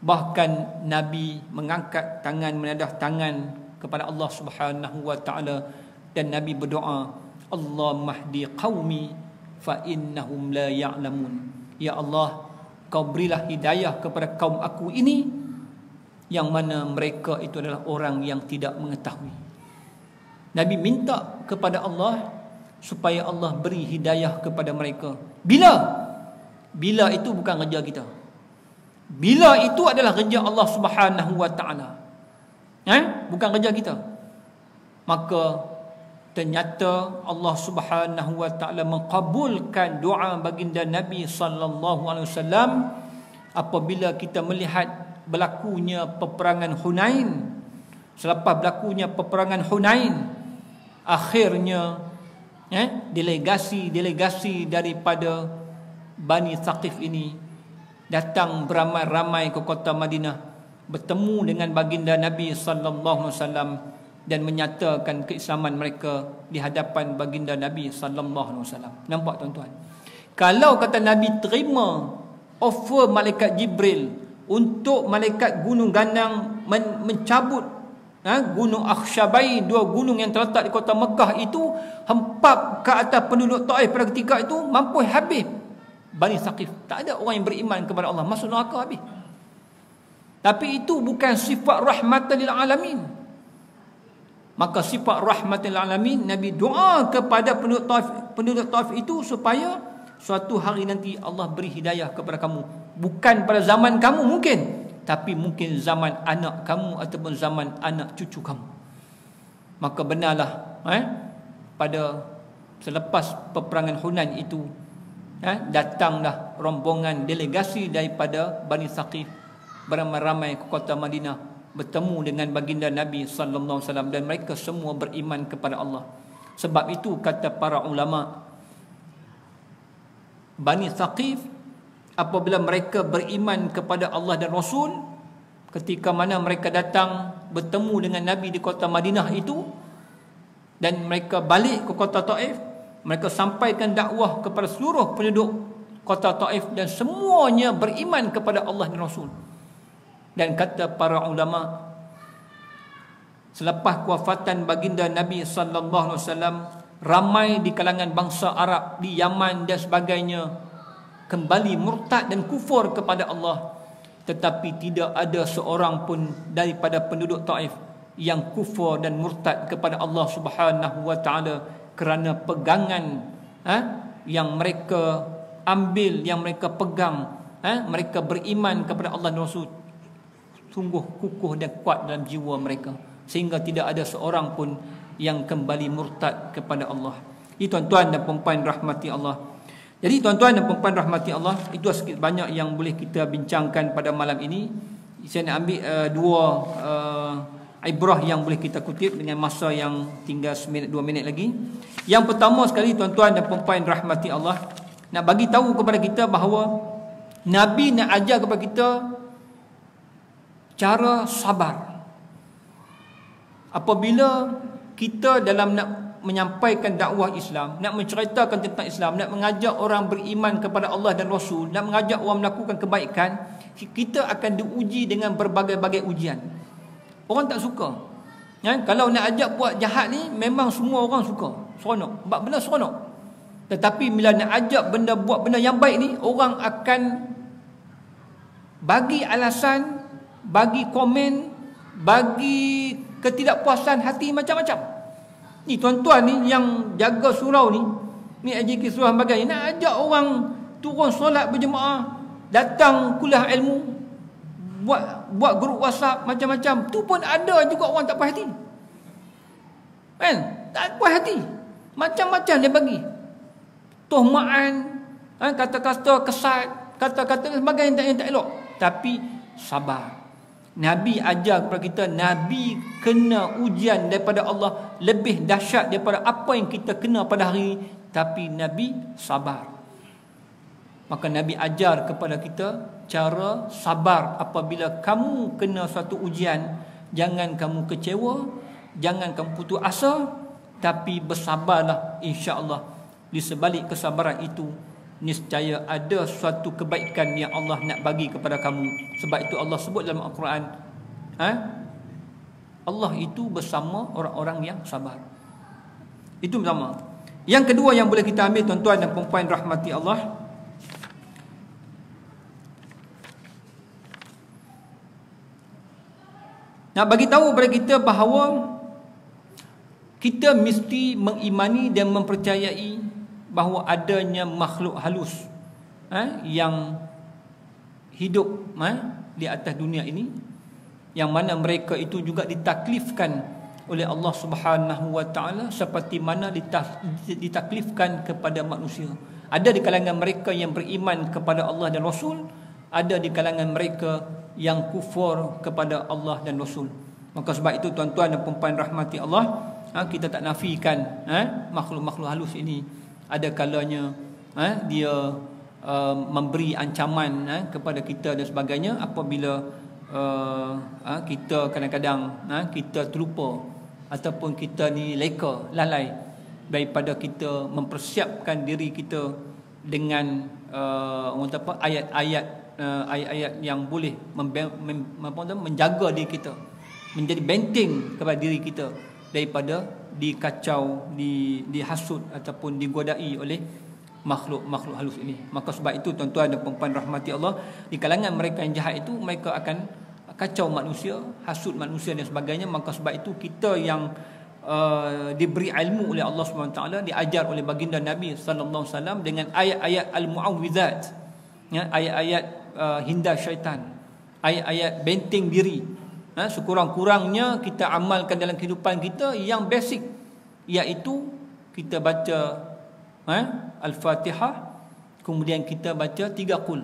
Bahkan Nabi mengangkat tangan, menadah tangan kepada Allah Subhanahu wa taala, dan Nabi berdoa, "Allahumma hdi qaumi fa innahum la ya'lamun." Ya Allah, kau berilah hidayah kepada kaum aku ini, yang mana mereka itu adalah orang yang tidak mengetahui. Nabi minta kepada Allah supaya Allah beri hidayah kepada mereka. Bila itu bukan kerja kita. Bila itu adalah kerja Allah Subhanahu wa taala. Bukan kerja kita. Maka ternyata Allah Subhanahu wa taala mengabulkan doa baginda Nabi sallallahu alaihi wasallam apabila kita melihat berlakunya peperangan Hunain. Selepas berlakunya peperangan Hunain, akhirnya delegasi daripada Bani Thaqif ini datang beramai-ramai ke kota Madinah, bertemu dengan baginda Nabi sallallahu alaihi wasallam dan menyatakan keislaman mereka di hadapan baginda Nabi sallallahu alaihi wasallam. Nampak tuan-tuan? Kalau kata Nabi terima offer malaikat Jibril untuk malaikat gunung ganang mencabut gunung Akhshabain, 2 gunung yang terletak di kota Mekah itu, hempap ke atas penduduk Taif pada ketika itu, mampu habis Bani Thaqif. Tak ada orang yang beriman kepada Allah, masuk neraka habis. Tapi itu bukan sifat rahmatan lil alamin. Maka sifat rahmatan lil alamin, Nabi doa kepada penduduk Taif itu supaya suatu hari nanti Allah beri hidayah kepada kamu. Bukan pada zaman kamu mungkin, tapi mungkin zaman anak kamu ataupun zaman anak cucu kamu. Maka benarlah pada selepas peperangan Hunain itu, datanglah rombongan delegasi daripada Bani Thaqif beramai-ramai ke kota Madinah, bertemu dengan baginda Nabi sallallahu alaihi wasallam, dan mereka semua beriman kepada Allah. Sebab itu kata para ulama, Bani Thaqif apabila mereka beriman kepada Allah dan Rasul, ketika mana mereka datang bertemu dengan Nabi di kota Madinah itu, dan mereka balik ke kota Taif, mereka sampaikan dakwah kepada seluruh penduduk kota Taif, dan semuanya beriman kepada Allah dan Rasul. Dan kata para ulama, selepas kewafatan baginda Nabi sallallahu alaihi wasallam, ramai di kalangan bangsa Arab di Yaman dan sebagainya kembali murtad dan kufur kepada Allah. Tetapi tidak ada seorang pun daripada penduduk Taif yang kufur dan murtad kepada Allah Subhanahu wa taala kerana pegangan yang mereka ambil, yang mereka pegang, mereka beriman kepada Allah dan Rasul, sungguh kukuh dan kuat dalam jiwa mereka, sehingga tidak ada seorang pun yang kembali murtad kepada Allah. Itu tuan-tuan dan puan-puan rahmati Allah. Jadi tuan-tuan dan puan-puan rahmati Allah, itu sedikit banyak yang boleh kita bincangkan pada malam ini. Saya nak ambil dua ibrah yang boleh kita kutip dengan masa yang tinggal 2 minit lagi. Yang pertama sekali tuan-tuan dan puan-puan rahmati Allah, nak bagi tahu kepada kita bahawa Nabi nak ajar kepada kita cara sabar. Apabila kita dalam nak menyampaikan dakwah Islam, nak menceritakan tentang Islam, nak mengajak orang beriman kepada Allah dan Rasul, nak mengajak orang melakukan kebaikan, kita akan diuji dengan berbagai-bagai ujian. Orang tak suka. Kalau nak ajak buat jahat ni, memang semua orang suka, seronok, buat benda seronok. Tetapi bila nak ajak buat benda yang baik ni, orang akan bagi alasan, bagi komen, bagi ketidakpuasan hati macam-macam. Ni tuan-tuan ni yang jaga surau ni AJK Surau Bagai, nak ajak orang turun solat berjemaah, datang kuliah ilmu, buat grup WhatsApp macam-macam, tu pun ada juga orang tak puas hati. Kan? Tak puas hati. Macam-macam dia bagi. Tuhmaan, kata-kata kesat, kata-kata sebagainya yang tak elok. Tapi sabar. Nabi ajar kepada kita, Nabi kena ujian daripada Allah lebih dahsyat daripada apa yang kita kena pada hari ini, tapi Nabi sabar. Maka Nabi ajar kepada kita cara sabar apabila kamu kena satu ujian. Jangan kamu kecewa, jangan kamu putus asa, tapi bersabarlah, insya-Allah. Di sebalik kesabaran itu, niscaya ada suatu kebaikan yang Allah nak bagi kepada kamu. Sebab itu Allah sebut dalam Al-Quran, Allah itu bersama orang-orang yang sabar. Itu pertama. Yang kedua yang boleh kita ambil tuan-tuan dan puan-puan rahmati Allah, nak bagi tahu kepada kita bahawa kita mesti mengimani dan mempercayai bahawa adanya makhluk halus yang hidup di atas dunia ini, yang mana mereka itu juga ditaklifkan oleh Allah Subhanahu wa taala seperti mana ditaklifkan kepada manusia. Ada di kalangan mereka yang beriman kepada Allah dan Rasul, ada di kalangan mereka yang kufur kepada Allah dan Rasul. Maka sebab itu tuan-tuan dan puan-puan rahmati Allah, kita tak nafikan makhluk-makhluk halus ini ada kalanya dia memberi ancaman kepada kita dan sebagainya apabila kita kadang-kadang kita terlupa ataupun kita ni leka, lalai daripada kita mempersiapkan diri kita dengan ayat-ayat yang boleh menjaga diri kita, menjadi benteng kepada diri kita daripada dikacau, dihasut ataupun digodai oleh makhluk-makhluk halus ini. Maka sebab itu tuan-tuan dan puan-puan rahmati Allah, di kalangan mereka yang jahat itu, mereka akan kacau manusia, hasut manusia dan sebagainya. Maka sebab itu kita yang diberi ilmu oleh Allah SWT, diajar oleh baginda Nabi SAW dengan ayat-ayat al-mu'awwizat, ayat-ayat hindar syaitan, ayat-ayat benteng diri. Sekurang-kurangnya kita amalkan dalam kehidupan kita yang basic, iaitu kita baca Al-Fatihah, kemudian kita baca 3 qul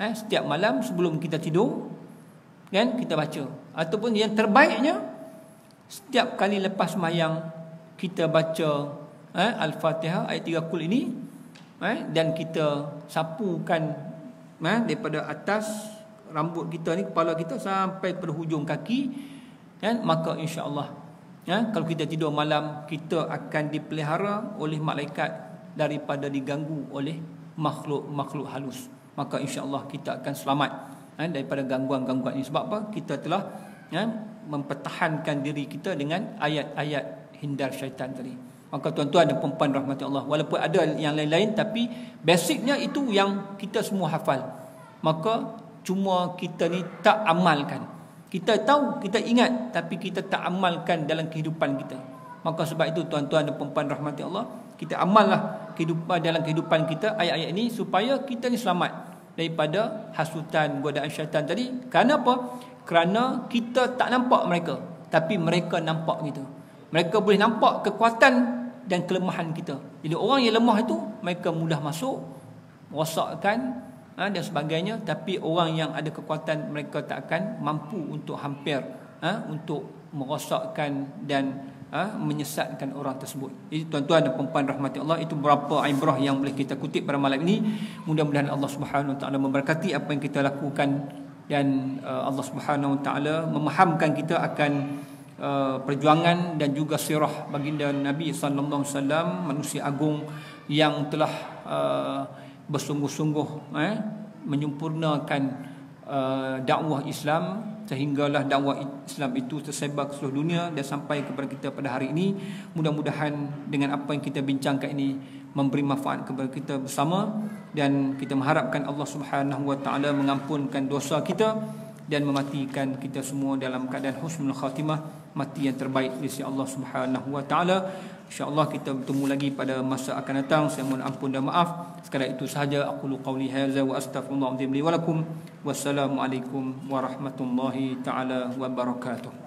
setiap malam sebelum kita tidur, kan, kita baca. Ataupun yang terbaiknya, setiap kali lepas sembahyang kita baca Al-Fatihah ayat 3 qul ini, dan kita sapukan daripada atas rambut kita ni, kepala kita sampai kepada hujung kaki, kan, maka insya-Allah kalau kita tidur malam, kita akan dipelihara oleh malaikat daripada diganggu oleh makhluk-makhluk halus. Maka insya-Allah kita akan selamat daripada gangguan-gangguan ini. Sebab apa? Kita telah mempertahankan diri kita dengan ayat-ayat hindar syaitan tadi. Maka tuan-tuan dan puan-puan rahmati Allah, walaupun ada yang lain-lain, tapi basicnya itu yang kita semua hafal. Maka cuma kita ni tak amalkan. Kita tahu, kita ingat, tapi kita tak amalkan dalam kehidupan kita. Maka sebab itu tuan-tuan dan puan-puan rahmati Allah, kita amallah dalam kehidupan kita ayat-ayat ini supaya kita ni selamat daripada hasutan, godaan syaitan tadi. Kerana apa? Kerana kita tak nampak mereka, tapi mereka nampak kita. Mereka boleh nampak kekuatan dan kelemahan kita. Jadi orang yang lemah itu mereka mudah masuk, rosakkan dan sebagainya. Tapi orang yang ada kekuatan, mereka tak akan mampu untuk hampir untuk merosakkan dan menyesatkan orang tersebut. Jadi tuan-tuan dan puan-puan rahmati Allah, itu beberapa ibrah yang boleh kita kutip pada malam ini. Mudah-mudahan Allah Subhanahu Wa Taala memberkati apa yang kita lakukan, dan Allah Subhanahu Wa Taala memahamkan kita akan perjuangan dan juga sirah baginda Nabi sallallahu alaihi wasallam, manusia agung yang telah bersungguh-sungguh menyempurnakan dakwah Islam, sehinggalah dakwah Islam itu tersebar ke seluruh dunia dan sampai kepada kita pada hari ini. Mudah-mudahan dengan apa yang kita bincangkan ini memberi manfaat kepada kita bersama, dan kita mengharapkan Allah Subhanahu Wa Taala mengampunkan dosa kita dan mematikan kita semua dalam keadaan husnul khatimah, mati yang terbaik di sisi Allah Subhanahu Wa Taala. InsyaAllah kita bertemu lagi pada masa akan datang. Saya mohon ampun dan maaf. Sekadar itu sahaja. Aqulu qawli hadza wa astaghfirullahaladzim li wa lakum. Wassalamualaikum warahmatullahi taala wabarakatuh.